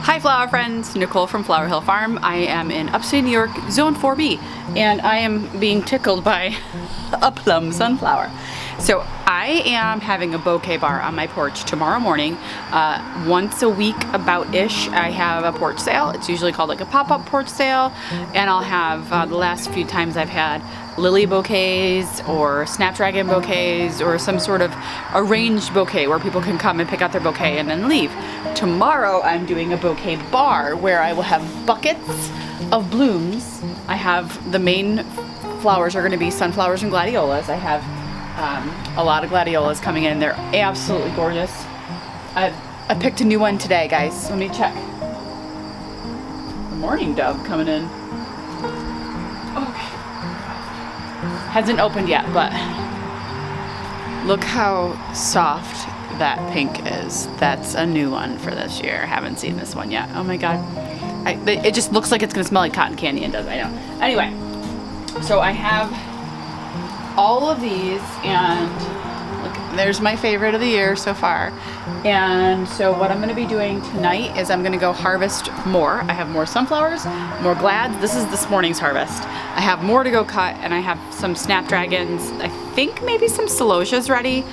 Hi flower friends, Nicole from Flower Hill Farm. I am in upstate New York, Zone 4B, and I am being tickled by a plum sunflower. So I am having a bouquet bar on my porch tomorrow morning. Once a week about-ish, I have a porch sale. It's usually called like a pop-up porch sale, and I'll have, the last few times I've had lily bouquets or Snapdragon bouquets or some sort of arranged bouquet where people can come and pick out their bouquet and then leave. Tomorrow I'm doing a bouquet bar where I will have buckets of blooms. I have the main flowers are going to be sunflowers and gladiolas. I have a lot of gladiolas coming in. They're absolutely gorgeous. I picked a new one today, guys. Let me check. The mourning dove coming in. Okay. Hasn't opened yet, but look how soft that pink is. That's a new one for this year. Haven't seen this one yet. Oh my god. It just looks like it's gonna smell like cotton candy, and does, I know. Anyway, so I have all of these, and look, there's my favorite of the year so far. And so what I'm gonna be doing tonight is I'm gonna go harvest more. I have more sunflowers, more glads. This is this morning's harvest. I have more to go cut, and I have some snapdragons. I think maybe some celosias ready.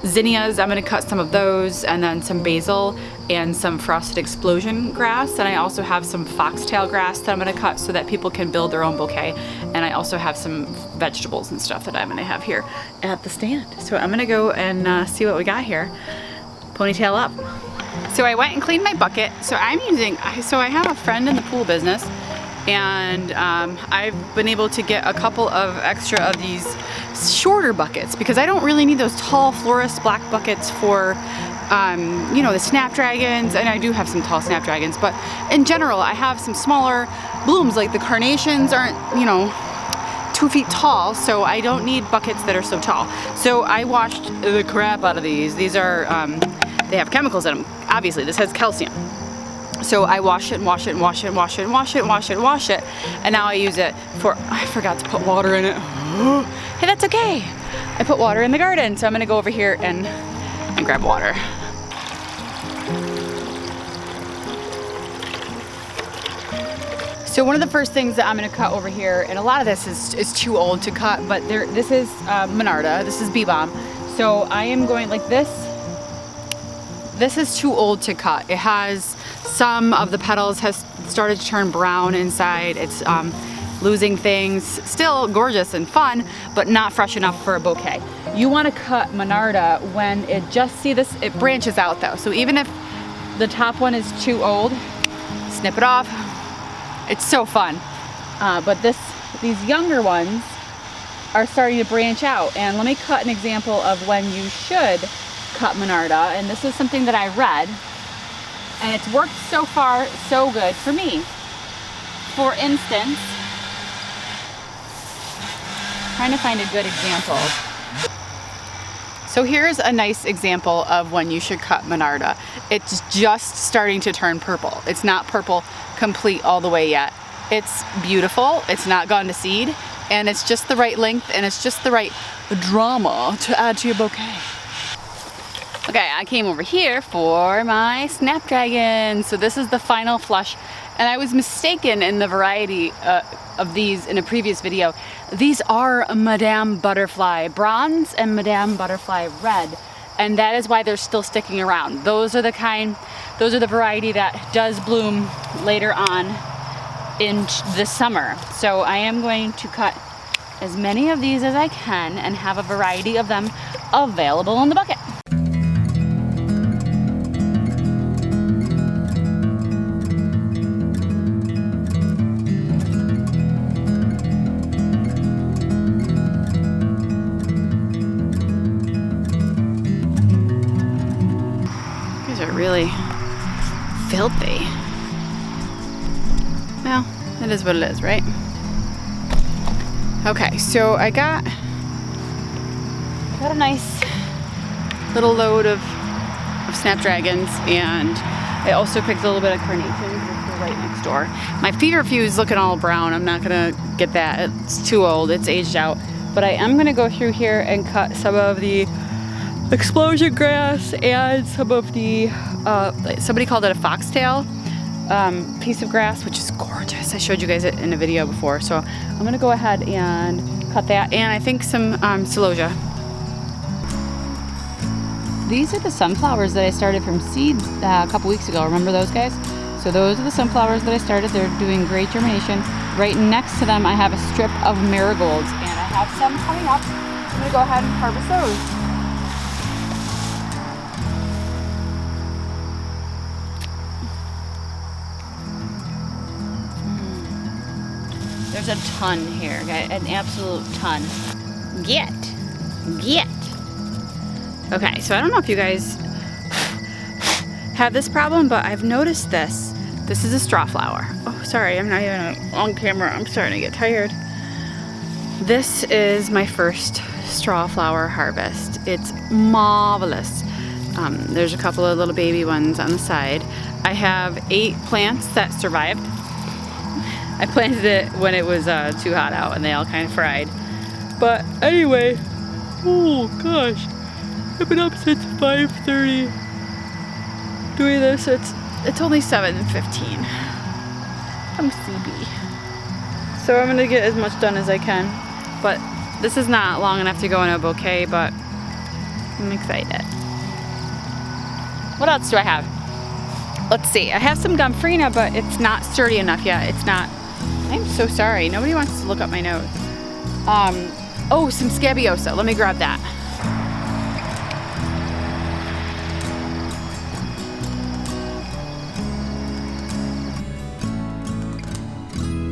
Zinnias, I'm gonna cut some of those, and then some basil and some frosted explosion grass. And I also have some foxtail grass that I'm gonna cut so that people can build their own bouquet. And I also have some vegetables and stuff that I'm gonna have here at the stand. So I'm gonna go and see what we got here. Ponytail up. So I went and cleaned my bucket. So I have a friend in the pool business, and I've been able to get a couple of extra of these shorter buckets because I don't really need those tall florist black buckets for you know, the snapdragons, and I do have some tall snapdragons, but in general I have some smaller blooms. Like the carnations aren't, you know, 2 feet tall, so I don't need buckets that are so tall. So I washed the crap out of these. These are they have chemicals in them. Obviously this has calcium. So I wash it and wash it and wash it and wash it and wash it and wash it and wash it. And now I use it for, I forgot to put water in it. Hey, that's okay. I put water in the garden. So I'm gonna go over here and grab water. So one of the first things that I'm gonna cut over here, and a lot of this is too old to cut, but this is Monarda, this is bee balm. So I am going like this. This is too old to cut. It has some of the petals has started to turn brown inside. It's losing things. Still gorgeous and fun, but not fresh enough for a bouquet. You want to cut Monarda when it just, see this, it branches out though. So even if the top one is too old, snip it off. It's so fun. But these younger ones are starting to branch out. And let me cut an example of when you should cut Monarda, and this is something that I read, and it's worked so far so good for me. For instance, trying to find a good example. So here's a nice example of when you should cut Monarda. It's just starting to turn purple. It's not purple complete all the way yet. It's beautiful, it's not gone to seed, and it's just the right length, and it's just the right drama to add to your bouquet. Okay, I came over here for my Snapdragon. So this is the final flush, and I was mistaken in the variety of these in a previous video. These are Madame Butterfly Bronze and Madame Butterfly Red, and that is why they're still sticking around. Those are the variety that does bloom later on in the summer. So I am going to cut as many of these as I can and have a variety of them available in the bucket. Really filthy. Well, it is what it is, right? Okay, so I got a nice little load of snapdragons, and I also picked a little bit of carnations, which are right next door. My feverfew is looking all brown. I'm not gonna get that. It's too old. It's aged out. But I am gonna go through here and cut some of the explosion grass and some of the, somebody called it a foxtail. piece of grass, which is gorgeous. I showed you guys it in a video before. So I'm gonna go ahead and cut that, and I think some celosia. These are the sunflowers that I started from seeds a couple weeks ago. Remember those guys? So those are the sunflowers that I started. They're doing great germination. Right next to them, I have a strip of marigolds, and I have some coming up. I'm gonna go ahead and harvest those. There's a ton here, guys, an absolute ton. Get. Okay, so I don't know if you guys have this problem, but I've noticed this. This is a straw flower. Oh, sorry, I'm not even on camera. I'm starting to get tired. This is my first straw flower harvest. It's marvelous. There's a couple of little baby ones on the side. I have 8 plants that survived. I planted it when it was too hot out and they all kind of fried. But anyway, oh gosh, I've been up since 5:30 doing this. It's only 7:15. I'm sleepy. So I'm gonna get as much done as I can. But this is not long enough to go in a bouquet, but I'm excited. What else do I have? Let's see, I have some Gomphrena, but it's not sturdy enough yet. It's not. I'm so sorry. Nobody wants to look up my nose. Oh, some Scabiosa. Let me grab that.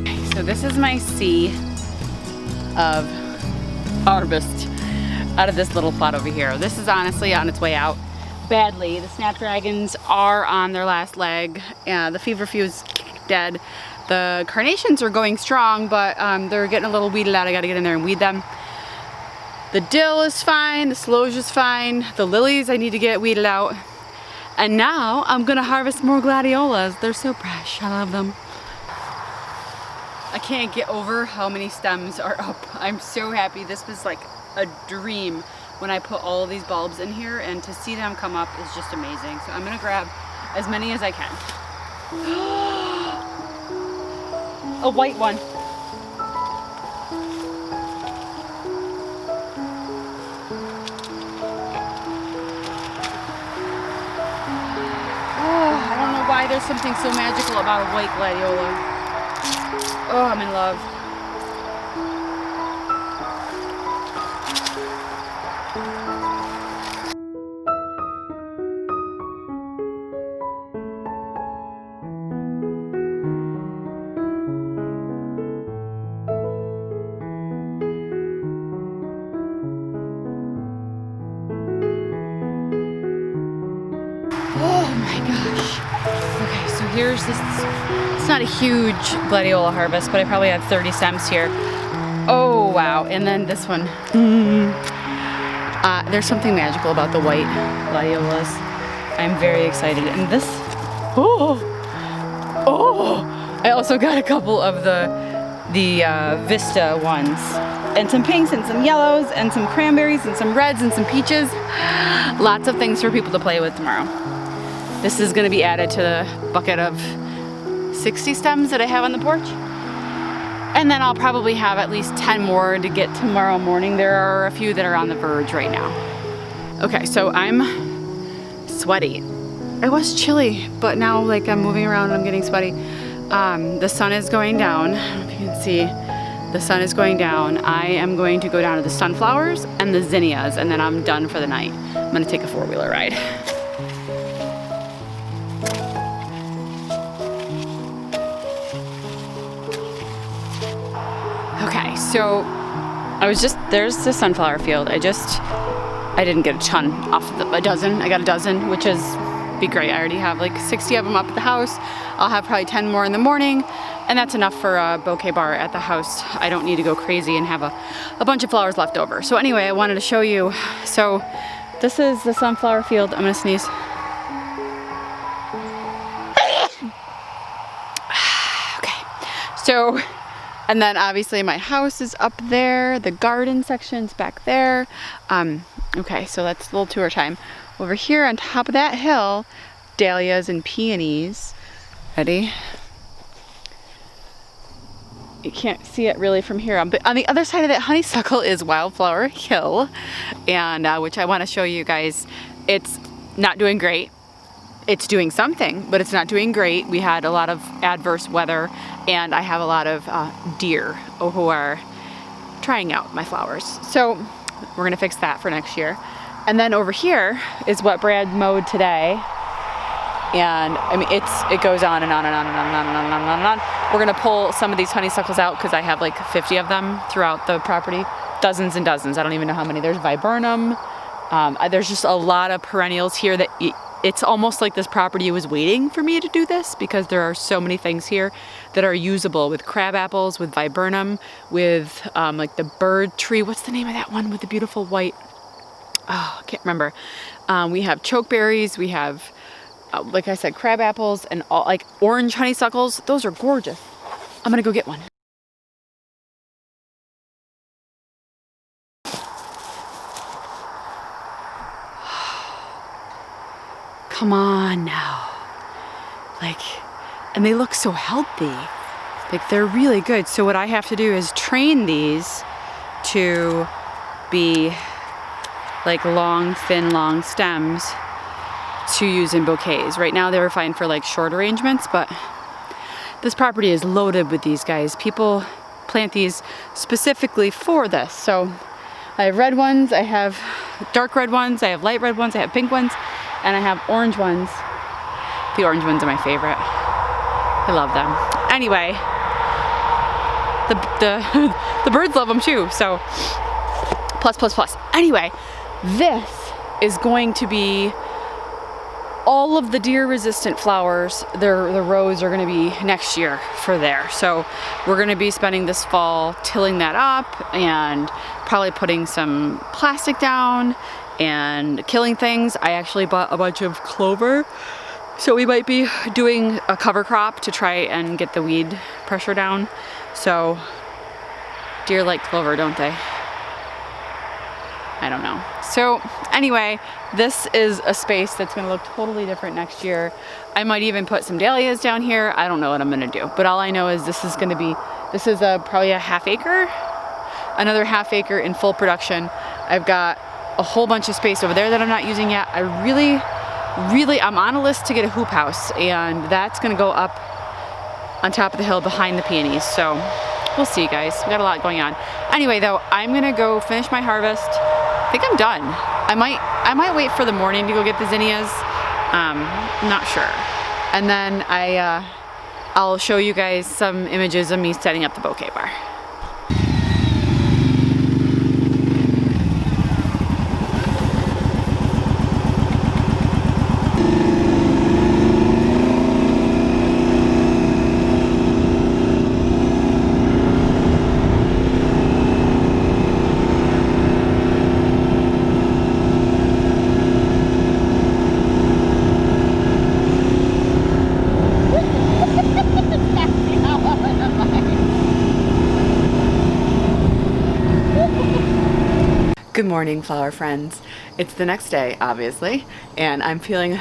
Okay, so this is my sea of harvest out of this little plot over here. This is honestly on its way out badly. The Snapdragons are on their last leg. The feverfew's dead. The carnations are going strong, but they're getting a little weeded out. I gotta get in there and weed them. The dill is fine, the celosia's fine, the lilies I need to get weeded out. And now I'm gonna harvest more gladiolas. They're so fresh, I love them. I can't get over how many stems are up. I'm so happy. This was like a dream when I put all of these bulbs in here, and to see them come up is just amazing. So I'm gonna grab as many as I can. A white one. Oh, I don't know why there's something so magical about a white gladiola. Oh, I'm in love. Oh my gosh. Okay, so here's this, it's not a huge gladiola harvest, but I probably have 30 stems here. Oh wow, and then this one. There's something magical about the white gladiolas. I'm very excited. And this, I also got a couple of the Vista ones. And some pinks and some yellows and some cranberries and some reds and some peaches. Lots of things for people to play with tomorrow. This is gonna be added to the bucket of 60 stems that I have on the porch. And then I'll probably have at least 10 more to get tomorrow morning. There are a few that are on the verge right now. Okay, so I'm sweaty. It was chilly, but now like I'm moving around and I'm getting sweaty. The sun is going down. I don't know if you can see. The sun is going down. I am going to go down to the sunflowers and the zinnias, and then I'm done for the night. I'm gonna take a 4-wheeler ride. Okay, so there's the sunflower field. I didn't get a ton off of a dozen. I got a dozen, which is be great. I already have like 60 of them up at the house. I'll have probably 10 more in the morning, and that's enough for a bouquet bar at the house. I don't need to go crazy and have a bunch of flowers left over. So anyway, I wanted to show you. So this is the sunflower field. I'm gonna sneeze. Okay, so, and then obviously my house is up there. The garden section's back there. Okay, so that's a little tour time. Over here on top of that hill, dahlias and peonies. Ready? You can't see it really from here. But on the other side of that honeysuckle is Wildflower Hill, and which I want to show you guys. It's not doing great. It's doing something, but it's not doing great. We had a lot of adverse weather, and I have a lot of deer who are trying out my flowers. So we're gonna fix that for next year. And then over here is what Brad mowed today. And I mean, it goes on and on and on and on and on and on and on and on and on. We're gonna pull some of these honeysuckles out because I have like 50 of them throughout the property. Dozens and dozens, I don't even know how many. There's viburnum. There's just a lot of perennials here that it's almost like this property was waiting for me to do this because there are so many things here that are usable, with crab apples, with viburnum, with like the bird tree. What's the name of that one with the beautiful white? Oh, I can't remember. We have chokeberries, we have like I said, crab apples, and all, like orange honeysuckles. Those are gorgeous. I'm gonna go get one. Come on now. Like, and they look so healthy. Like, they're really good. So what I have to do is train these to be like long, thin, long stems to use in bouquets. Right now they're fine for like short arrangements, but this property is loaded with these guys. People plant these specifically for this. So I have red ones, I have dark red ones, I have light red ones, I have pink ones, and I have orange ones. The orange ones are my favorite. I love them. Anyway, the birds love them too, so plus, plus, plus. Anyway, this is going to be all of the deer resistant flowers. The rows are gonna be next year for there. So we're gonna be spending this fall tilling that up and probably putting some plastic down and killing things. I actually bought a bunch of clover, so we might be doing a cover crop to try and get the weed pressure down. So deer like clover, don't they? I don't know. So anyway, this is a space that's gonna look totally different next year. I might even put some dahlias down here. I don't know what I'm gonna do, but all I know is this is probably a half acre, another half acre in full production. I've got a whole bunch of space over there that I'm not using yet. I'm on a list to get a hoop house, and that's gonna go up on top of the hill behind the peonies. So we'll see, guys. We got a lot going on. Anyway, though, I'm gonna go finish my harvest. I think I'm done. I might wait for the morning to go get the zinnias. Not sure. And then I'll show you guys some images of me setting up the bouquet bar. Good morning, flower friends. It's the next day, obviously, and I'm feeling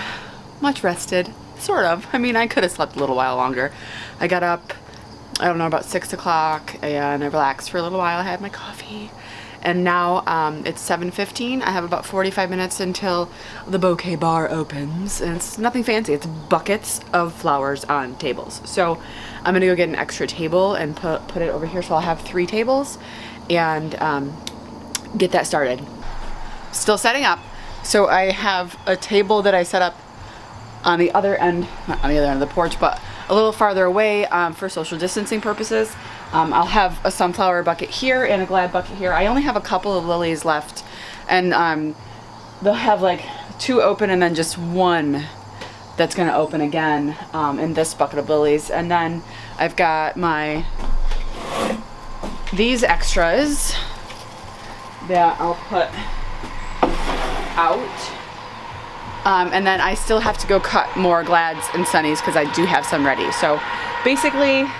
much rested, sort of. I mean, I could have slept a little while longer. I got up, I don't know, about 6 o'clock, and I relaxed for a little while. I had my coffee, and now it's 7:15. I have about 45 minutes until the bouquet bar opens, and it's nothing fancy. It's buckets of flowers on tables. So I'm gonna go get an extra table and put it over here, so I'll have 3 tables, and get that started. Still setting up. So I have a table that I set up on the other end, not on the other end of the porch, but a little farther away for social distancing purposes. I'll have a sunflower bucket here and a glad bucket here. I only have a couple of lilies left, and they'll have like 2 open and then just 1 that's gonna open again in this bucket of lilies. And then I've got these extras that I'll put out. And then I still have to go cut more glads and sunnies because I do have some ready. So basically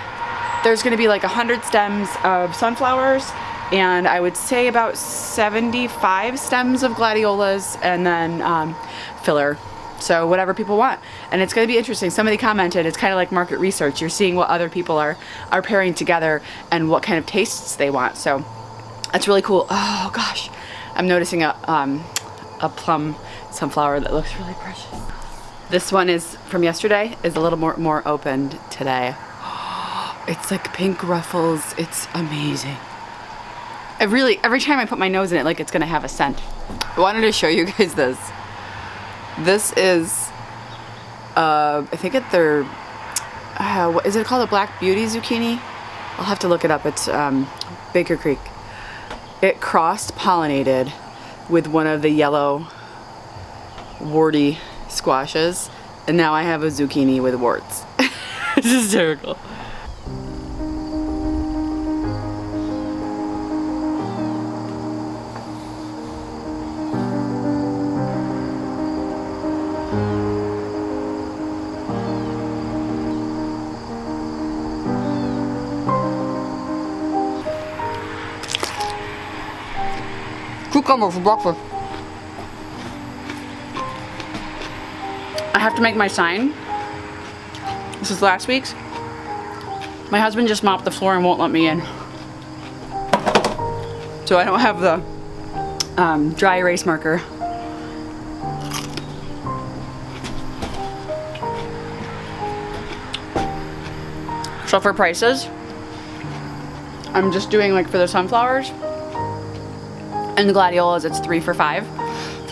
there's gonna be like 100 stems of sunflowers, and I would say about 75 stems of gladiolas, and then filler So whatever people want. And it's going to be interesting. Somebody commented, it's kind of like market research. You're seeing what other people are pairing together and what kind of tastes they want. So that's really cool. Oh gosh, I'm noticing a plum sunflower that looks really precious. This one is from yesterday, is a little more opened today. It's like pink ruffles. It's amazing. Every time I put my nose in it, like it's gonna have a scent. I wanted to show you guys this. This is, I think what is it called? A Black Beauty zucchini? I'll have to look it up. It's Baker Creek. It cross-pollinated with one of the yellow warty squashes, and now I have a zucchini with warts. It's hysterical. Cucumber for breakfast. I have to make my sign. This is last week's. My husband just mopped the floor and won't let me in. So I don't have the dry erase marker. So for prices, I'm just doing like for the sunflowers and the gladiolas, it's 3 for $5.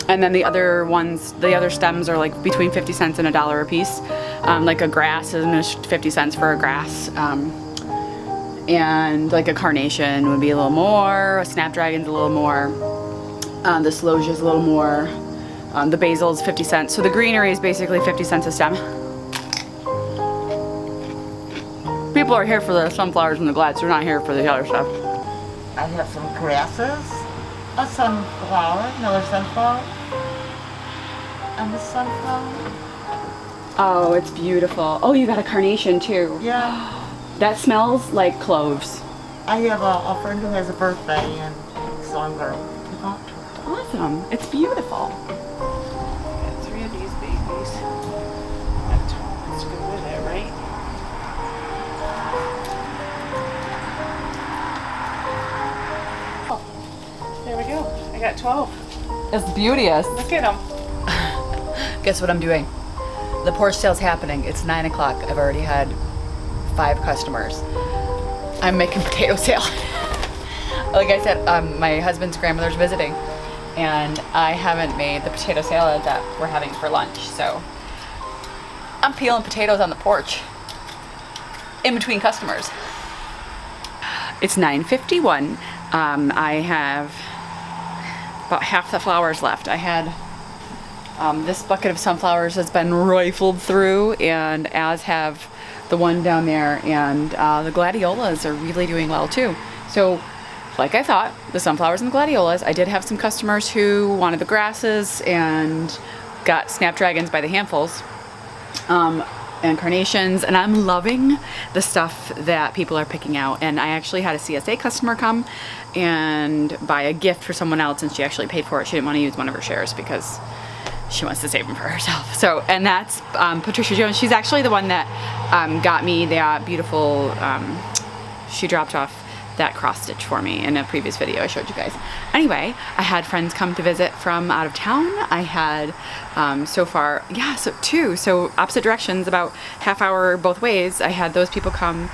And then the other ones, the other stems are like between 50 cents and $1 a piece. Like a grass is 50 cents for a grass. And like a carnation would be a little more, a snapdragon's a little more, the celosia's a little more, the basil's 50 cents. So the greenery is basically 50 cents a stem. People are here for the sunflowers and the glads, they're not here for the other stuff. I have some grasses, a sunflower, another sunflower, and the sunflower. Oh, it's beautiful. Oh, you got a carnation too. Yeah. That smells like cloves. I have a friend who has a birthday, and so I'm going to talk to her. Awesome. It's beautiful. Got 3 of these babies. That's let's go with it, right? Oh, there we go. I got 12. It's beauteous. Look at them. Guess what I'm doing? The porch sale's happening. It's 9 o'clock. I've already had 5 customers. I'm making potato salad. Like I said, my husband's grandmother's visiting, and I haven't made the potato salad that we're having for lunch. So I'm peeling potatoes on the porch in between customers. It's 9:51. I have about half the flowers left. I had this bucket of sunflowers has been rifled through, and as have the one down there, and the gladiolas are really doing well too. So like I thought, the sunflowers and the gladiolas, I did have some customers who wanted the grasses and got snapdragons by the handfuls, and carnations, and I'm loving the stuff that people are picking out. And I actually had a CSA customer come and buy a gift for someone else, and she actually paid for it. She didn't want to use one of her shares because she wants to save them for herself. So, and that's Patricia Jones. She's actually the one that got me that beautiful, she dropped off that cross stitch for me in a previous video I showed you guys. Anyway, I had friends come to visit from out of town. I had so far, yeah, so 2, so opposite directions, about half hour both ways. I had those people come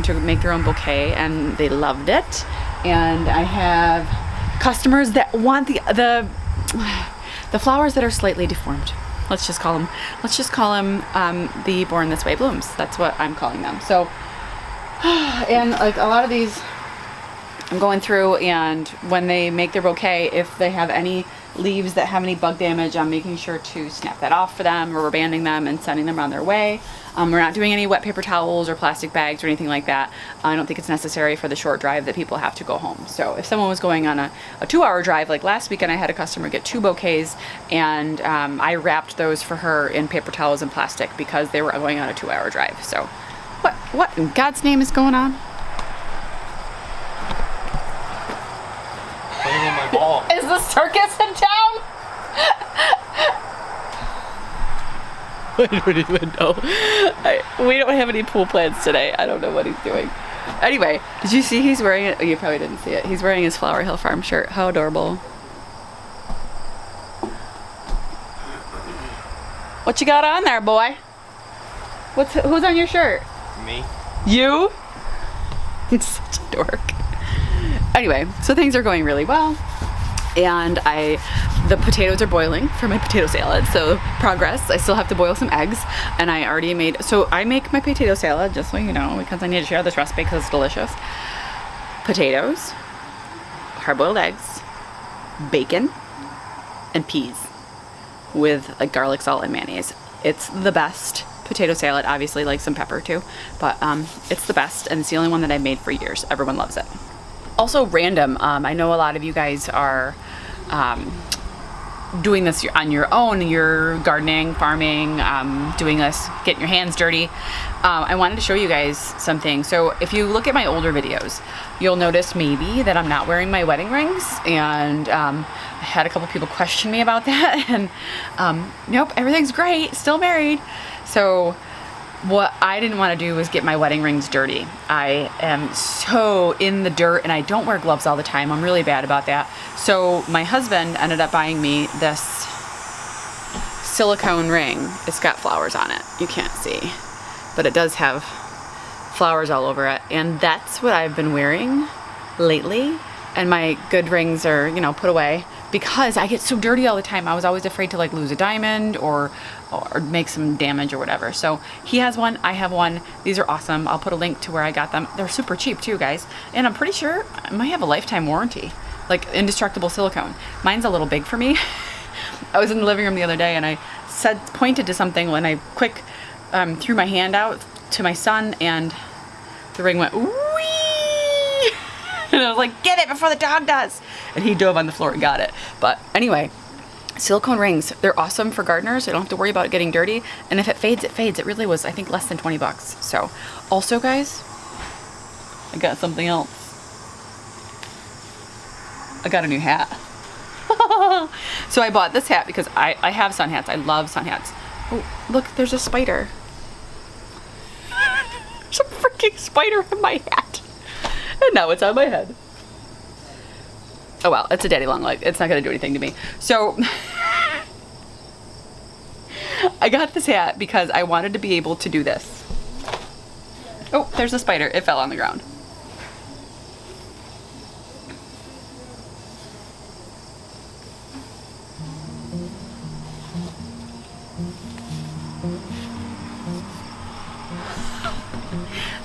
to make their own bouquet, and they loved it. And I have customers that want the flowers that are slightly deformed. Let's just call them the Born This Way blooms. That's what I'm calling them. So, and like a lot of these, I'm going through, and when they make their bouquet, if they have any leaves that have any bug damage, I'm making sure to snap that off for them, or rubber banding them and sending them on their way. We're not doing any wet paper towels or plastic bags or anything like that. I don't think it's necessary for the short drive that people have to go home. So if someone was going on a 2-hour drive, like last weekend, I had a customer get 2 bouquets, and I wrapped those for her in paper towels and plastic because they were going on a 2-hour drive. So what in God's name is going on? Playing in my ball. Is the circus in town? I don't even know. We don't have any pool plans today. I don't know what he's doing. Anyway, did you see he's wearing it? Oh, you probably didn't see it. He's wearing his Flower Hill Farm shirt. How adorable. What you got on there, boy? Who's on your shirt? Me. You? It's such a dork. Anyway, so things are going really well. And the potatoes are boiling for my potato salad, so progress. I still have to boil some eggs, and I already I make my potato salad, just so you know, because I need to share this recipe because it's delicious. Potatoes, hard-boiled eggs, bacon, and peas with like garlic, salt, and mayonnaise. It's the best potato salad, obviously like some pepper too, but it's the best, and it's the only one that I've made for years. Everyone loves it. Also random, I know a lot of you guys are doing this on your own. You're gardening, farming, doing this, getting your hands dirty. I wanted to show you guys something. So if you look at my older videos, you'll notice maybe that I'm not wearing my wedding rings, and I had a couple people question me about that, and nope, everything's great, still married. So what I didn't want to do was get my wedding rings dirty. I am so in the dirt, and I don't wear gloves all the time. I'm really bad about that. So my husband ended up buying me this silicone ring. It's got flowers on it. You can't see, but it does have flowers all over it. And that's what I've been wearing lately. And my good rings are, you know, put away because I get so dirty all the time. I was always afraid to like lose a diamond or make some damage or whatever. So he has one, I have one. These are awesome. I'll put a link to where I got them. They're super cheap too, guys. And I'm pretty sure I might have a lifetime warranty, like indestructible silicone. Mine's a little big for me. I was in the living room the other day and I pointed to something when I threw my hand out to my son, and the ring went wee. And I was like, get it before the dog does. And he dove on the floor and got it. But anyway, silicone rings, they're awesome for gardeners. I don't have to worry about it getting dirty. And if it fades, it fades. It really was, I think, less than 20 bucks. So also, guys, I got something else. I got a new hat. So I bought this hat because I have sun hats. I love sun hats. Oh, look, there's a spider. There's a freaking spider in my hat. And now it's on my head. Oh well, it's a daddy long leg. It's not gonna do anything to me. So I got this hat because I wanted to be able to do this. Oh, there's a spider. It fell on the ground.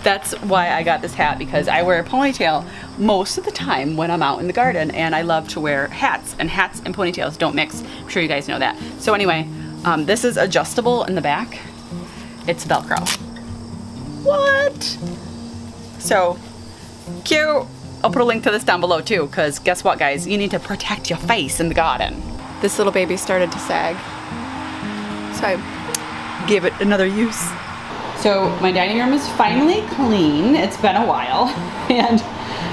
That's why I got this hat, because I wear a ponytail most of the time when I'm out in the garden, and I love to wear hats, and hats and ponytails don't mix. I'm sure you guys know that. So anyway, this is adjustable in the back. It's Velcro. What? So cute. I'll put a link to this down below too, because guess what, guys? You need to protect your face in the garden. This little baby started to sag, so I gave it another use. So my dining room is finally clean. It's been a while, and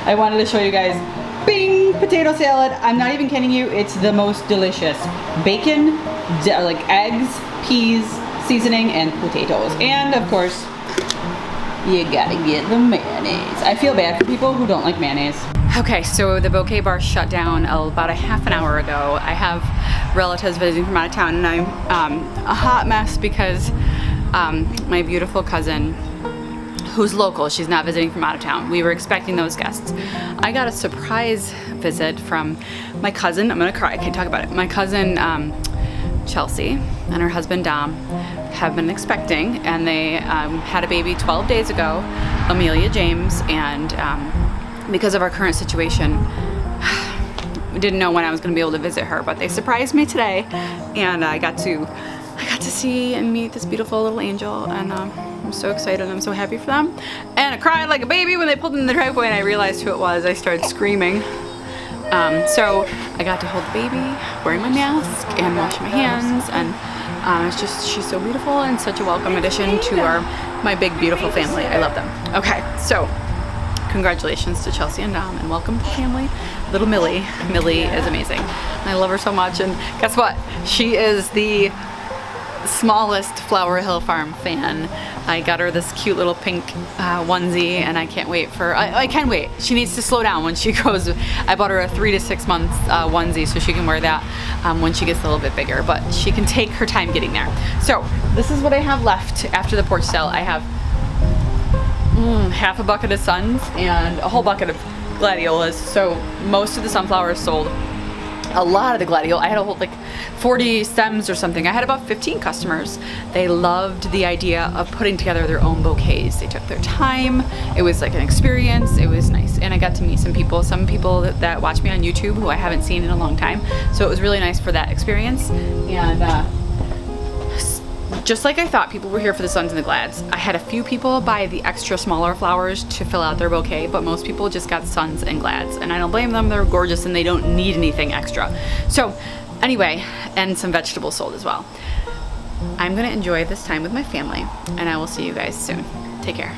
I wanted to show you guys, bing, potato salad. I'm not even kidding you, it's the most delicious. Bacon, like eggs, peas, seasoning, and potatoes. And of course, you gotta get the mayonnaise. I feel bad for people who don't like mayonnaise. Okay, so the Bouquet bar shut down about a half an hour ago. I have relatives visiting from out of town, and I'm a hot mess because my beautiful cousin, who's local, she's not visiting from out of town. We were expecting those guests. I got a surprise visit from my cousin. I'm gonna cry, I can't talk about it. My cousin Chelsea and her husband Dom have been expecting, and they had a baby 12 days ago, Amelia James, and because of our current situation, we didn't know when I was gonna be able to visit her, but they surprised me today, and I got to see and meet this beautiful little angel, and I'm so excited. I'm so happy for them. And I cried like a baby when they pulled in the driveway and I realized who it was. I started screaming. So I got to hold the baby, wearing my mask and washing my hands, and it's just, she's so beautiful and such a welcome addition to my big beautiful family. I love them. Okay, so congratulations to Chelsea and Dom, and welcome to the family. Little Millie. Millie is amazing. I love her so much, and guess what? She is the smallest Flower Hill Farm fan. I got her this cute little pink onesie, and I can't wait for, I can wait. She needs to slow down when she goes. I bought her a 3 to 6 month onesie so she can wear that when she gets a little bit bigger, but she can take her time getting there. So this is what I have left after the porch sale. I have half a bucket of suns and a whole bucket of gladiolas. So most of the sunflowers sold. A lot of the gladiola, I had a whole like 40 stems or something. I had about 15 customers. They loved the idea of putting together their own bouquets. They took their time. It was like an experience. It was nice. And I got to meet some people that watch me on YouTube who I haven't seen in a long time. So it was really nice for that experience. And just like I thought, people were here for the suns and the glads. I had a few people buy the extra smaller flowers to fill out their bouquet, but most people just got suns and glads, and I don't blame them. They're gorgeous and they don't need anything extra. So anyway, and some vegetables sold as well. I'm gonna enjoy this time with my family, and I will see you guys soon. Take care.